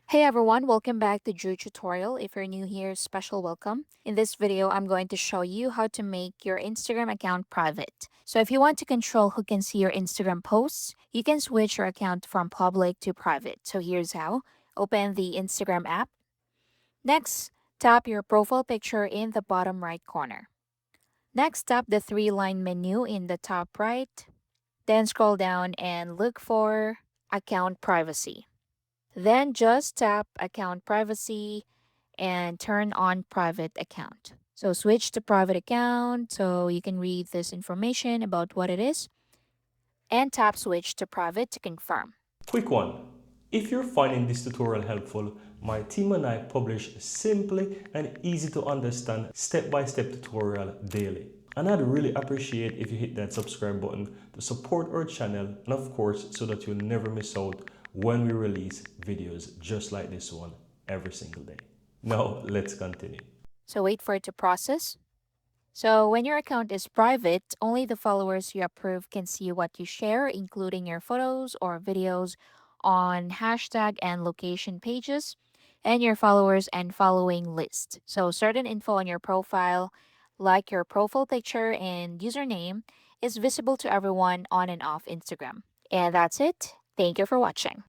Hey everyone, welcome back to Drew Tutorial. If you're new here, special welcome. In this video, I'm going to show you how to make your Instagram account private. So if you want to control who can see your Instagram posts, you can switch your account from public to private. So here's how. Open the Instagram app. Next, tap your profile picture in the bottom right corner. Next, tap the three-line menu in the top right. Then scroll down and look for Account Privacy. Then just tap Account Privacy and turn on Private Account. So switch to Private Account so you can read this information about what it is and tap Switch to Private to confirm. Quick one. If you're finding this tutorial helpful, my team and I publish simply and easy to understand step-by-step tutorial daily. And I'd really appreciate if you hit that subscribe button to support our channel and of course so that you'll never miss out when we release videos just like this one every single day. Now let's continue. So wait for it to process. So when your account is private, only the followers you approve can see what you share, including your photos or videos on hashtag and location pages and your followers and following list. So certain info on your profile, like your profile picture and username, is visible to everyone on and off Instagram. And that's it. Thank you for watching.